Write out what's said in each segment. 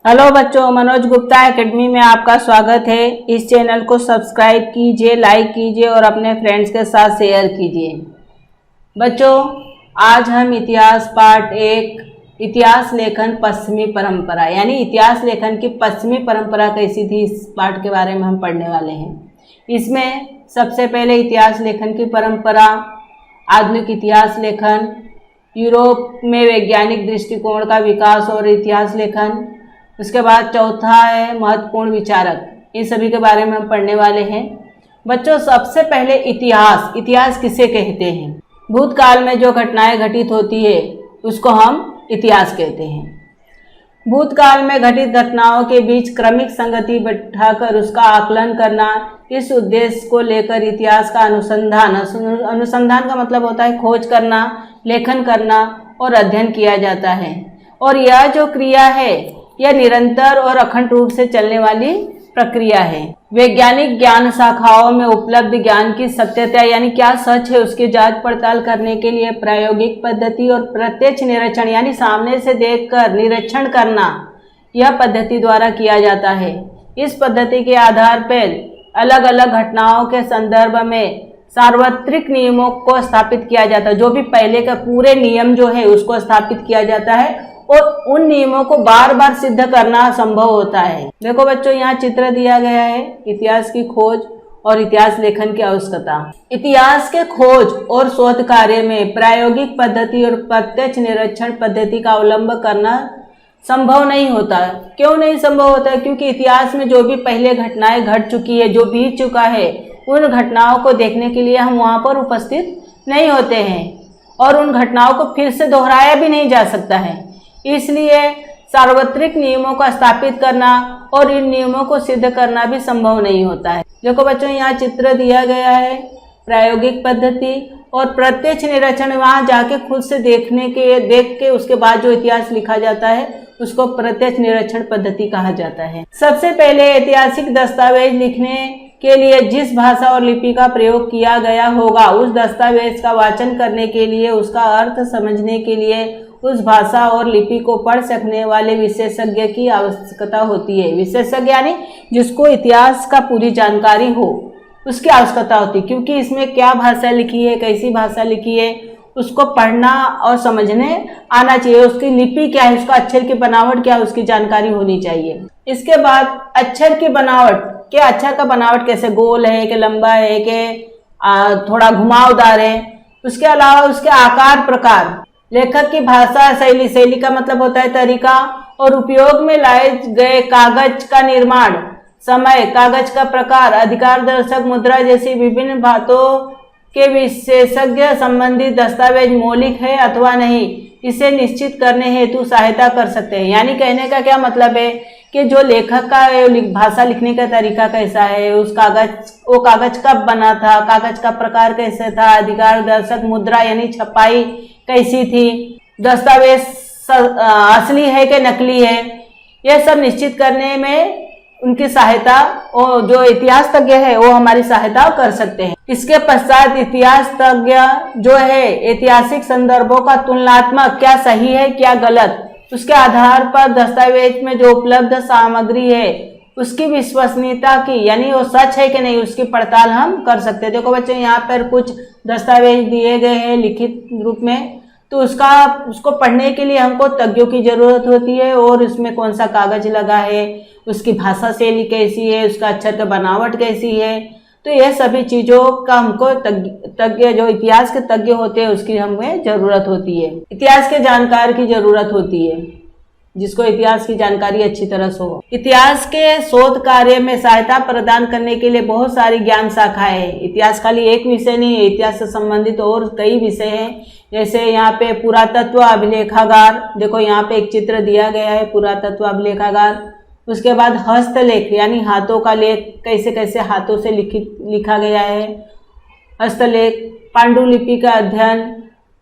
Hello बच्चों, Manoj Gupta academy में आपका स्वागत है। इस चैनल को सब्सक्राइब कीजिए, लाइक कीजिए और अपने फ्रेंड्स के साथ शेयर कीजिए। बच्चों, आज हम इतिहास पार्ट 1 इतिहास लेखन पश्चिमी परंपरा यानी इतिहास लेखन की पश्चिमी परंपरा कैसी थी, इस पार्ट के बारे में हम पढ़ने वाले हैं। इसमें सबसे पहले इतिहास लेखन की परंपरा, आधुनिक इतिहास लेखन, यूरोप में वैज्ञानिक दृष्टिकोण का विकास और इतिहास लेखन, उसके बाद चौथा है महत्वपूर्ण विचारक। इन सभी के बारे में हम पढ़ने वाले हैं। बच्चों, सबसे पहले इतिहास किसे कहते हैं? भूतकाल में जो घटनाएं घटित होती है उसको हम इतिहास कहते हैं। भूतकाल में घटित घटनाओं के बीच क्रमिक संगति बैठाकर उसका आकलन करना, इस उद्देश्य को लेकर इतिहास का अनुसंधान का मतलब होता है खोज करना, लेखन करना और अध्ययन किया जाता है। और यह जो क्रिया है यह निरंतर और अखंड रूप से चलने वाली प्रक्रिया है। वैज्ञानिक ज्ञान शाखाओं में उपलब्ध ज्ञान की सत्यता यानी क्या सच है उसकी जांच पड़ताल करने के लिए प्रायोगिक पद्धति और प्रत्यक्ष निरीक्षण यानी सामने से देखकर निरीक्षण करना, यह पद्धति द्वारा किया जाता है। इस पद्धति के आधार पर अलग अलग घटनाओं के संदर्भ में सार्वत्रिक नियमों को स्थापित किया जाता है। जो भी पहले का पूरे नियम जो है उसको स्थापित किया जाता है और उन नियमों को बार बार सिद्ध करना संभव होता है। देखो बच्चों, यहाँ चित्र दिया गया है इतिहास की खोज और इतिहास लेखन की आवश्यकता। इतिहास के खोज और शोध कार्य में प्रायोगिक पद्धति और प्रत्यक्ष निरीक्षण पद्धति का अवलंब करना संभव नहीं होता। क्यों नहीं संभव होता है? क्योंकि इतिहास में जो भी पहले घटनाएं घट चुकी है, जो बीत चुका है, उन घटनाओं को देखने के लिए हम वहाँ पर उपस्थित नहीं होते हैं और उन घटनाओं को फिर से दोहराया भी नहीं जा सकता है। इसलिए सार्वत्रिक नियमों को स्थापित करना और इन नियमों को सिद्ध करना भी संभव नहीं होता है। देखो बच्चों, यहाँ चित्र दिया गया है प्रायोगिक पद्धति और प्रत्यक्ष निरीक्षण। वहाँ जाके खुद से देख के उसके बाद जो इतिहास लिखा जाता है उसको प्रत्यक्ष निरीक्षण पद्धति कहा जाता है। सबसे पहले ऐतिहासिक दस्तावेज लिखने के लिए जिस भाषा और लिपि का प्रयोग किया गया होगा, उस दस्तावेज का वाचन करने के लिए, उसका अर्थ समझने के लिए उस भाषा और लिपि को पढ़ सकने वाले विशेषज्ञ की आवश्यकता होती है। विशेषज्ञ यानी जिसको इतिहास का पूरी जानकारी हो, उसकी आवश्यकता होती है। क्योंकि इसमें क्या भाषा लिखी है, कैसी भाषा लिखी है, उसको पढ़ना और समझने आना चाहिए। उसकी लिपि क्या है, उसका अक्षर की बनावट क्या है, उसकी जानकारी होनी चाहिए। इसके बाद अक्षर की बनावट, क्या अक्षर का बनावट कैसे, गोल है कि लंबा है कि थोड़ा घुमावदार है। उसके अलावा उसके आकार प्रकार, लेखक की भाषा शैली का मतलब होता है तरीका, और उपयोग में लाए गए कागज का निर्माण समय, कागज का प्रकार, अधिकार दर्शक मुद्रा जैसी विभिन्न बातों के विशेषज्ञ संबंधित दस्तावेज मौलिक है अथवा नहीं, इसे निश्चित करने हेतु सहायता कर सकते हैं। यानी कहने का क्या मतलब है कि जो लेखक का भाषा लिखने का तरीका कैसा है, वो कागज कब बना था, कागज का प्रकार कैसे था, अधिकार दर्शक मुद्रा यानी छपाई कैसी थी, दस्तावेज असली है कि नकली है, यह सब निश्चित करने में उनकी सहायता, और जो इतिहास तज्ञ है वो हमारी सहायता कर सकते हैं। इसके पश्चात इतिहास तज्ञ जो है ऐतिहासिक संदर्भों का तुलनात्मक, क्या सही है क्या गलत, उसके आधार पर दस्तावेज में जो उपलब्ध सामग्री है उसकी विश्वसनीयता की यानी वो सच है कि नहीं उसकी पड़ताल हम कर सकते हैं। देखो बच्चों, यहाँ पर कुछ दस्तावेज दिए गए हैं लिखित रूप में, तो उसको पढ़ने के लिए हमको तज्ञों की जरूरत होती है। और उसमें कौन सा कागज लगा है, उसकी भाषा शैली कैसी है, उसका अक्षर का बनावट कैसी है, तो यह सभी चीज़ों का हमको तज्ञ जो इतिहास के तज्ञ होते हैं उसकी हमें ज़रूरत होती है। इतिहास के जानकार की ज़रूरत होती है जिसको इतिहास की जानकारी अच्छी तरह से हो। इतिहास के शोध कार्य में सहायता प्रदान करने के लिए बहुत सारी ज्ञान शाखाएं हैं। इतिहास खाली एक विषय नहीं है, इतिहास से संबंधित और कई विषय हैं। जैसे यहाँ पे पुरातत्व अभिलेखागार, देखो यहाँ पे एक चित्र दिया गया है पुरातत्व अभिलेखागार। उसके बाद हस्तलेख यानी हाथों का लेख, कैसे कैसे हाथों से लिखा गया है, हस्तलेख, पांडुलिपि का अध्ययन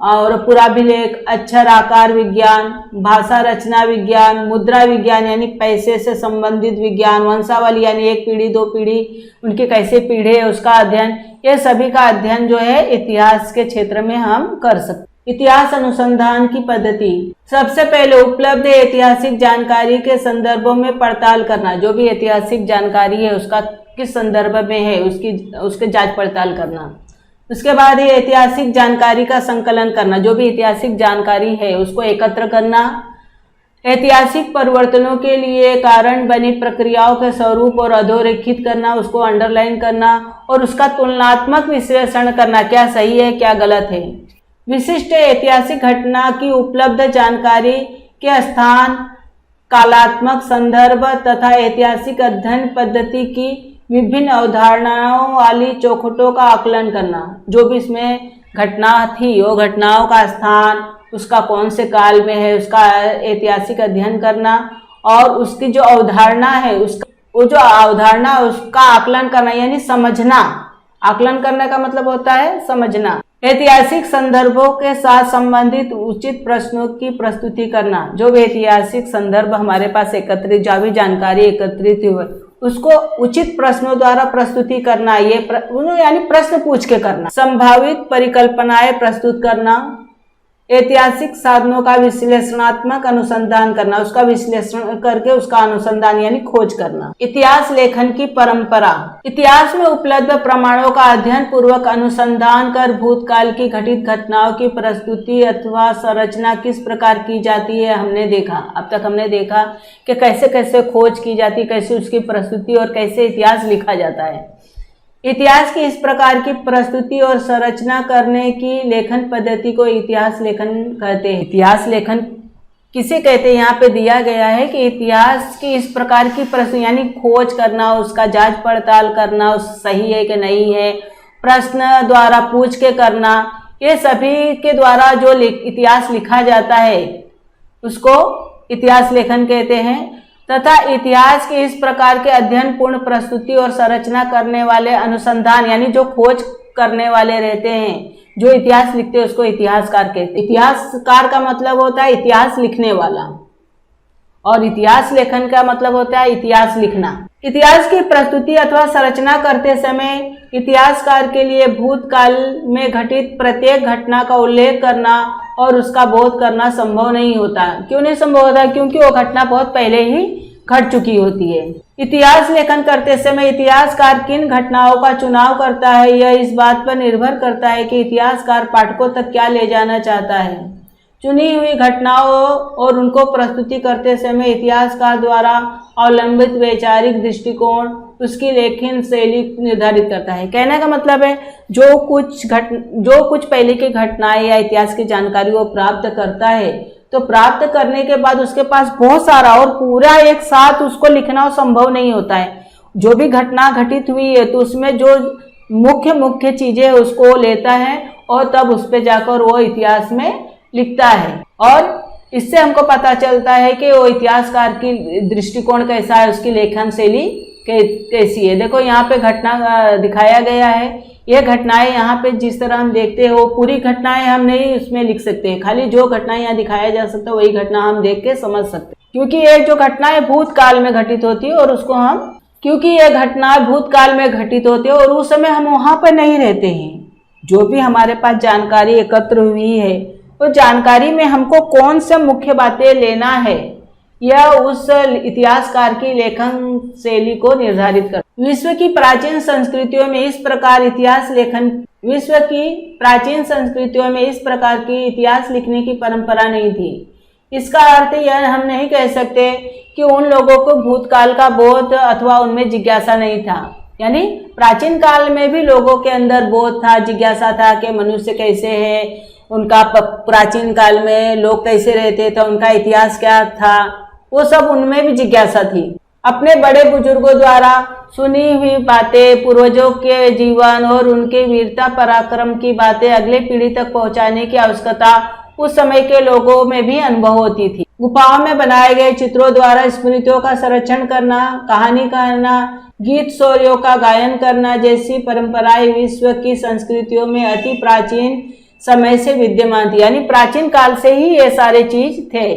और पुराभिलेख, अक्षर आकार विज्ञान, भाषा रचना विज्ञान, मुद्रा विज्ञान यानी पैसे से संबंधित विज्ञान, वंशावली यानी एक पीढ़ी दो पीढ़ी उनके कैसे पीढ़े उसका अध्ययन, ये सभी का अध्ययन जो है इतिहास के क्षेत्र में हम कर सकते। इतिहास अनुसंधान की पद्धति। सबसे पहले उपलब्ध ऐतिहासिक जानकारी के संदर्भों में पड़ताल करना। जो भी ऐतिहासिक जानकारी है उसका किस संदर्भ में है उसकी जांच पड़ताल करना। उसके बाद ये ऐतिहासिक जानकारी का संकलन करना। जो भी ऐतिहासिक जानकारी है उसको एकत्र करना। ऐतिहासिक परिवर्तनों के लिए कारण बनी प्रक्रियाओं के स्वरूप और अधोरेखित करना, उसको अंडरलाइन करना और उसका तुलनात्मक विश्लेषण करना, क्या सही है क्या गलत है। विशिष्ट ऐतिहासिक घटना की उपलब्ध जानकारी के स्थान, कालात्मक संदर्भ तथा ऐतिहासिक अध्ययन पद्धति की विभिन्न अवधारणाओं वाली चौखटों का आकलन करना। जो भी इसमें घटना थी वो घटनाओं का स्थान, उसका कौन से काल में है, उसका ऐतिहासिक अध्ययन करना और उसकी जो अवधारणा है उसका आकलन करना, यानी समझना। आकलन करने का मतलब होता है समझना। ऐतिहासिक संदर्भों के साथ संबंधित उचित प्रश्नों की प्रस्तुति करना। जो भी ऐतिहासिक संदर्भ हमारे पास एकत्रित, जो भी जानकारी एकत्रित हुई उसको उचित प्रश्नों द्वारा प्रस्तुति करना, यानी प्रश्न पूछ के करना। संभावित परिकल्पनाएं प्रस्तुत करना। ऐतिहासिक साधनों का विश्लेषणात्मक अनुसंधान करना, उसका विश्लेषण करके उसका अनुसंधान यानी खोज करना। इतिहास लेखन की परंपरा। इतिहास में उपलब्ध प्रमाणों का अध्ययन पूर्वक अनुसंधान कर भूतकाल की घटित घटनाओं की प्रस्तुति अथवा संरचना किस प्रकार की जाती है हमने देखा। अब तक हमने देखा कि कैसे कैसे खोज की जाती, कैसे उसकी प्रस्तुति और कैसे इतिहास लिखा जाता है। इतिहास की इस प्रकार की प्रस्तुति और संरचना करने की लेखन पद्धति को इतिहास लेखन कहते हैं। इतिहास लेखन किसे कहते हैं यहाँ पे दिया गया है कि इतिहास की इस प्रकार की प्रस्तुति यानी खोज करना, उसका जांच पड़ताल करना, उस सही है कि नहीं है, प्रश्न द्वारा पूछ के करना, ये सभी के द्वारा जो इतिहास लिखा जाता है उसको इतिहास लेखन कहते हैं। तथा इतिहास के इस प्रकार के अध्ययन पूर्ण प्रस्तुति और संरचना करने वाले अनुसंधान यानी जो खोज करने वाले रहते हैं, जो इतिहास लिखते हैं उसको इतिहासकार कहते हैं। इतिहासकार का मतलब होता है इतिहास लिखने वाला और इतिहास लेखन का मतलब होता है इतिहास लिखना। इतिहास की प्रस्तुति अथवा संरचना करते समय इतिहासकार के लिए भूतकाल में घटित प्रत्येक घटना का उल्लेख करना और उसका बोध करना संभव नहीं होता। क्यों नहीं संभव होता? क्योंकि वो घटना बहुत पहले ही घट चुकी होती है। इतिहास लेखन करते समय इतिहासकार किन घटनाओं का चुनाव करता है, यह इस बात पर निर्भर करता है कि इतिहासकार पाठकों तक क्या ले जाना चाहता है। चुनी हुई घटनाओं और उनको प्रस्तुति करते समय इतिहासकार द्वारा अवलंबित वैचारिक दृष्टिकोण उसकी लेखन शैली निर्धारित करता है। कहने का मतलब है जो कुछ पहले की घटनाएं या इतिहास की जानकारी वो प्राप्त करता है, तो प्राप्त करने के बाद उसके पास बहुत सारा और पूरा एक साथ उसको लिखना संभव नहीं होता है। जो भी घटना घटित हुई है तो उसमें जो मुख्य चीजें उसको लेता है और तब उस पर जाकर वो इतिहास में लिखता है। और इससे हमको पता चलता है कि वो इतिहासकार की दृष्टिकोण कैसा है, उसकी लेखन शैली कैसी है। देखो यहाँ पे घटना दिखाया गया है, ये घटनाएं यहाँ पे जिस तरह हम देखते हैं वो पूरी घटनाएं हम नहीं उसमें लिख सकते हैं, खाली जो घटनाएं यहाँ दिखाया जा सकता है वही घटना हम देख के समझ सकते हैं। क्योंकि ये जो घटनाएं भूतकाल में घटित होती है और उसको हम क्योंकि ये घटना भूतकाल में घटित होती है और उस समय हम वहां पर नहीं रहते हैं। जो भी हमारे पास जानकारी एकत्र हुई है तो जानकारी में हमको कौन से मुख्य बातें लेना है यह उस इतिहासकार की लेखन शैली को निर्धारित कर। विश्व की प्राचीन संस्कृतियों में इस प्रकार की इतिहास लिखने की परंपरा नहीं थी। इसका अर्थ यह हम नहीं कह सकते कि उन लोगों को भूतकाल का बोध अथवा उनमें जिज्ञासा नहीं था। यानी प्राचीन काल में भी लोगों के अंदर बोध था, जिज्ञासा था कि मनुष्य कैसे है, उनका प्राचीन काल में लोग कैसे रहते थे, उनका इतिहास क्या था, वो सब उनमें भी जिज्ञासा थी। अपने बड़े बुजुर्गों द्वारा सुनी हुई बातें, पूर्वजों के जीवन और उनके वीरता पराक्रम की बातें अगले पीढ़ी तक पहुंचाने की आवश्यकता उस समय के लोगों में भी अनुभव होती थी। गुफाओं में बनाए गए चित्रों द्वारा स्मृतियों का संरक्षण करना, कहानी कहना, गीत शौर्यों का गायन करना जैसी परंपराएं विश्व की संस्कृतियों में अति प्राचीन समय से विद्यमान थी। यानी प्राचीन काल से ही ये सारे चीज थे,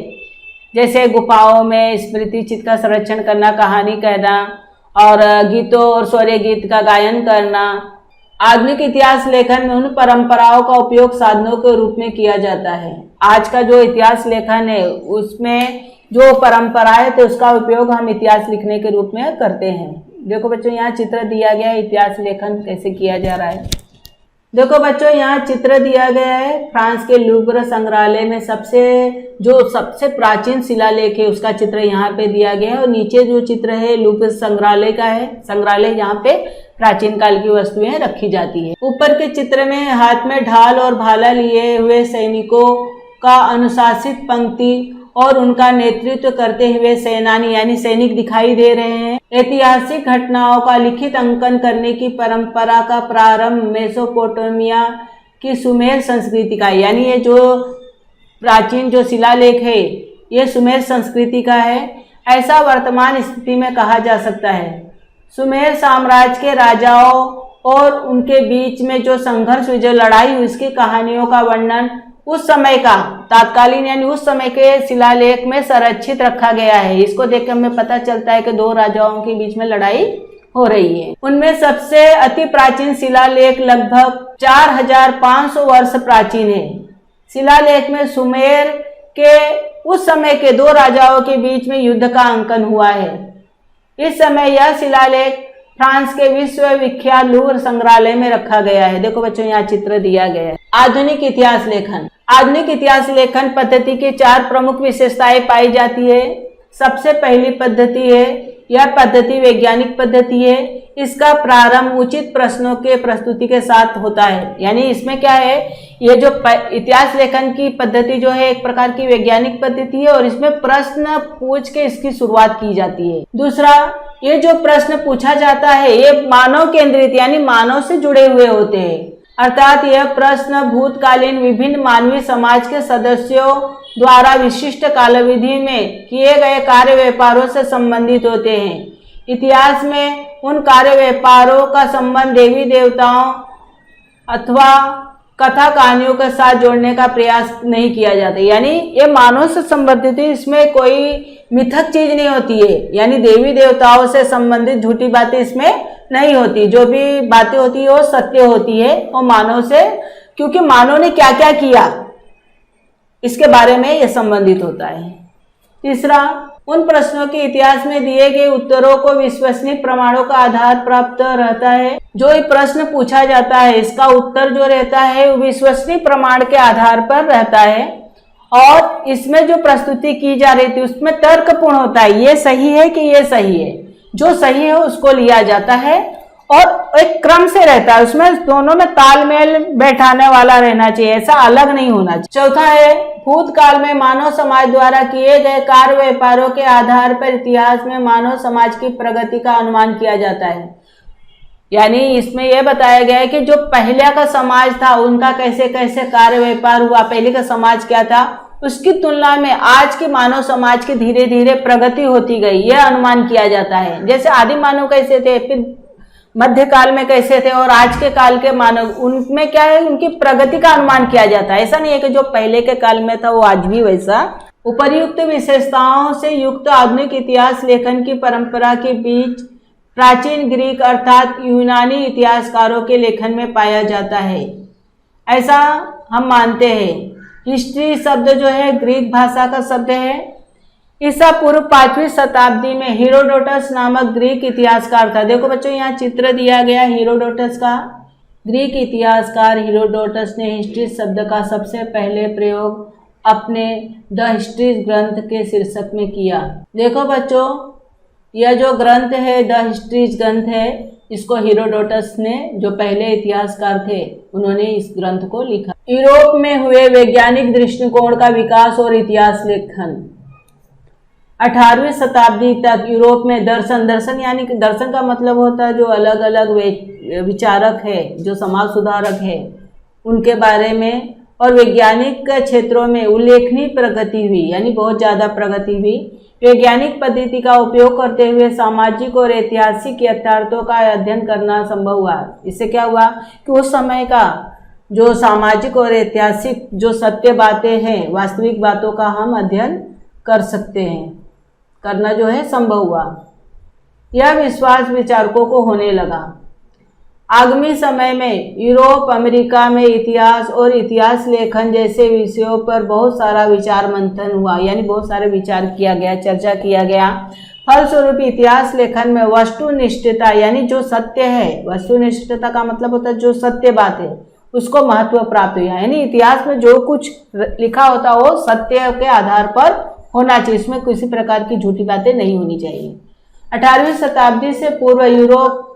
जैसे गुफाओं में स्मृति चित्त का संरक्षण करना, कहानी कहना और गीतों और शौर्य गीत का गायन करना, आधुनिक इतिहास लेखन में उन परंपराओं का उपयोग साधनों के रूप में किया जाता है। आज का जो इतिहास लेखन है उसमें जो परंपराएं थे उसका उपयोग हम इतिहास लिखने के रूप में करते हैं। देखो बच्चों, यहाँ चित्र दिया गया है, इतिहास लेखन कैसे किया जा रहा है। देखो बच्चों, यहाँ चित्र दिया गया है। फ्रांस के लूव्र संग्रहालय में सबसे प्राचीन शिलालेख है उसका चित्र यहाँ पे दिया गया है। और नीचे जो चित्र है लूव्र संग्रहालय का है। संग्रहालय यहाँ पे प्राचीन काल की वस्तुएं रखी जाती है। ऊपर के चित्र में हाथ में ढाल और भाला लिए हुए सैनिकों का अनुशासित पंक्ति और उनका नेतृत्व करते हुए सेनानी यानी सैनिक दिखाई दे रहे हैं। ऐतिहासिक घटनाओं का लिखित अंकन करने की परंपरा का प्रारंभ मेसोपोटामिया की सुमेर संस्कृति का, यानी ये जो प्राचीन जो शिलालेख है ये सुमेर संस्कृति का है, ऐसा वर्तमान स्थिति में कहा जा सकता है। सुमेर साम्राज्य के राजाओं और उनके बीच में जो संघर्ष हुई, जो लड़ाई हुई, उसकी कहानियों का वर्णन उस समय का तात्कालीन यानी उस समय के शिलालेख में संरक्षित रखा गया है। इसको देखकर हमें पता चलता है कि दो राजाओं के बीच में लड़ाई हो रही है। उनमें सबसे अति प्राचीन शिलालेख लगभग 4500 वर्ष प्राचीन है। शिलालेख में सुमेर के उस समय के दो राजाओं के बीच में युद्ध का अंकन हुआ है। इस समय यह शिलालेख फ्रांस के विश्वविख्यात लूव्र संग्रहालय में रखा गया है। देखो बच्चों, यहाँ चित्र दिया गया है। आधुनिक इतिहास लेखन। आधुनिक इतिहास लेखन पद्धति की 4 प्रमुख विशेषताएं पाई जाती है। सबसे पहली पद्धति है, यह पद्धति वैज्ञानिक पद्धति है। इसका प्रारंभ उचित प्रश्नों के प्रस्तुति के साथ होता है। यानी इसमें क्या है, ये जो इतिहास लेखन की पद्धति जो है एक प्रकार की वैज्ञानिक पद्धति है और इसमें प्रश्न पूछ के इसकी शुरुआत की जाती है। दूसरा, ये जो प्रश्न पूछा जाता है ये मानव केंद्रित यानी मानव से जुड़े हुए होते हैं। अर्थात यह प्रश्न भूतकालीन विभिन्न मानवीय समाज के सदस्यों द्वारा विशिष्ट कालावधि में किए गए कार्य व्यापारों से संबंधित होते हैं। इतिहास में उन कार्य व्यापारों का संबंध देवी देवताओं अथवा कथा कहानियों के साथ जोड़ने का प्रयास नहीं किया जाता। यानी ये मानव से संबंधित है, इसमें कोई मिथक चीज नहीं होती है। यानी देवी देवताओं से संबंधित झूठी बातें इसमें नहीं होती। जो भी बातें होती है वो सत्य होती है और मानव से, क्योंकि मानव ने क्या क्या किया इसके बारे में यह संबंधित होता है। तीसरा, उन प्रश्नों के इतिहास में दिए गए उत्तरों को विश्वसनीय प्रमाणों का आधार प्राप्त रहता है। जो ये प्रश्न पूछा जाता है इसका उत्तर जो रहता है वो विश्वसनीय प्रमाण के आधार पर रहता है और इसमें जो प्रस्तुति की जा रही थी उसमें तर्कपूर्ण होता है। ये सही है कि ये सही है, जो सही है उसको लिया जाता है और एक क्रम से रहता है, उसमें दोनों में तालमेल बैठाने वाला रहना चाहिए, ऐसा अलग नहीं होना चाहिए। चौथा है, भूतकाल में मानव समाज द्वारा किए गए कार्य व्यापारों के आधार पर इतिहास में मानव समाज की प्रगति का अनुमान किया जाता है। यानी इसमें यह बताया गया है कि जो पहले का समाज था उनका कैसे कैसे कार्य व्यापार हुआ, पहले का समाज क्या था, उसकी तुलना में आज के मानव समाज की धीरे धीरे प्रगति होती गई, यह अनुमान किया जाता है। जैसे आदि मानव कैसे थे, फिर मध्यकाल में कैसे थे और आज के काल के मानव, उनमें क्या है, उनकी प्रगति का अनुमान किया जाता है। ऐसा नहीं है कि जो पहले के काल में था वो आज भी वैसा। उपर्युक्त विशेषताओं से युक्त आधुनिक इतिहास लेखन की परंपरा के बीच प्राचीन ग्रीक अर्थात यूनानी इतिहासकारों के लेखन में पाया जाता है, ऐसा हम मानते हैं। हिस्ट्री शब्द जो है ग्रीक भाषा का शब्द है। ईसा पूर्व 5वीं शताब्दी में हीरोडोटस नामक ग्रीक इतिहासकार था। देखो बच्चों, यहाँ चित्र दिया गया हीरोडोटस का। ग्रीक इतिहासकार हीरोडोटस ने हिस्ट्री शब्द का सबसे पहले प्रयोग अपने द हिस्ट्री ग्रंथ के शीर्षक में किया। देखो बच्चों, यह जो ग्रंथ है द हिस्ट्री ग्रंथ है, इसको हीरोडोटस ने, जो पहले इतिहासकार थे, उन्होंने इस ग्रंथ को लिखा। यूरोप में हुए वैज्ञानिक दृष्टिकोण का विकास और इतिहास लेखन। 18वीं शताब्दी तक यूरोप में दर्शन यानी कि दर्शन का मतलब होता है जो अलग अलग विचारक है, जो समाज सुधारक है, उनके बारे में और वैज्ञानिक क्षेत्रों में उल्लेखनीय प्रगति हुई, यानी बहुत ज़्यादा प्रगति हुई। वैज्ञानिक पद्धति का उपयोग करते हुए सामाजिक और ऐतिहासिक यथार्थों का अध्ययन करना संभव हुआ। इससे क्या हुआ कि उस समय का जो सामाजिक और ऐतिहासिक जो सत्य बातें हैं, वास्तविक बातों का हम अध्ययन कर सकते हैं, करना जो है संभव हुआ। यह विश्वास विचारकों को होने लगा। आगामी समय में यूरोप, अमेरिका में इतिहास और इतिहास लेखन जैसे विषयों पर बहुत सारा विचार मंथन हुआ, यानी बहुत सारे विचार किया गया, चर्चा किया गया। फलस्वरूप इतिहास लेखन में वस्तुनिष्ठता यानी जो सत्य है, वस्तुनिष्ठता का मतलब होता है जो सत्य बात है उसको महत्व प्राप्त हुआ। यानी इतिहास में जो कुछ लिखा होता है वो सत्य के आधार पर होना चाहिए, इसमें किसी प्रकार की झूठी बातें नहीं होनी चाहिए। 18वीं शताब्दी से पूर्व यूरोप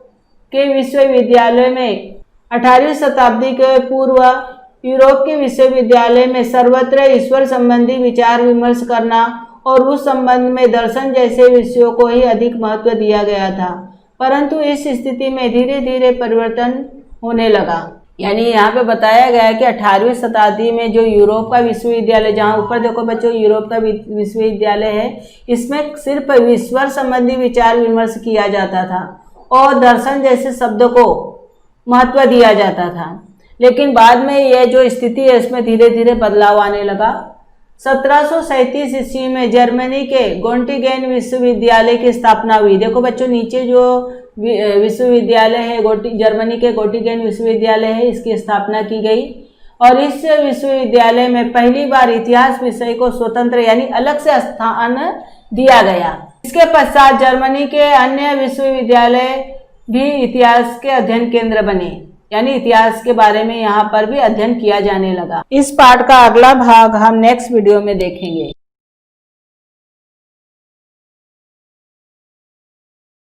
के विश्वविद्यालय में 18वीं शताब्दी के पूर्व यूरोप के विश्वविद्यालय में सर्वत्र ईश्वर संबंधी विचार विमर्श करना और उस संबंध में दर्शन जैसे विषयों को ही अधिक महत्व दिया गया था। परंतु इस स्थिति में धीरे धीरे परिवर्तन होने लगा। यानी यहाँ पे बताया गया है कि 18वीं शताब्दी में जो यूरोप का विश्वविद्यालय, जहाँ ऊपर देखो बच्चों यूरोप का विश्वविद्यालय है, इसमें सिर्फ ईश्वर संबंधी विचार विमर्श किया जाता था और दर्शन जैसे शब्दों को महत्व दिया जाता था। लेकिन बाद में यह जो स्थिति है इसमें धीरे धीरे बदलाव आने लगा। 1737 ईस्वी में जर्मनी के गोटिंगेन विश्वविद्यालय की स्थापना हुई। देखो बच्चों नीचे जो विश्वविद्यालय है जर्मनी के गोटिंगेन विश्वविद्यालय है, इसकी स्थापना की गई और इस विश्वविद्यालय में पहली बार इतिहास विषय को स्वतंत्र यानी अलग से स्थान दिया गया। इसके पश्चात जर्मनी के अन्य विश्वविद्यालय भी इतिहास के अध्ययन केंद्र बने, यानी इतिहास के बारे में यहाँ पर भी अध्ययन किया जाने लगा। इस पाठ का अगला भाग हम नेक्स्ट वीडियो में देखेंगे।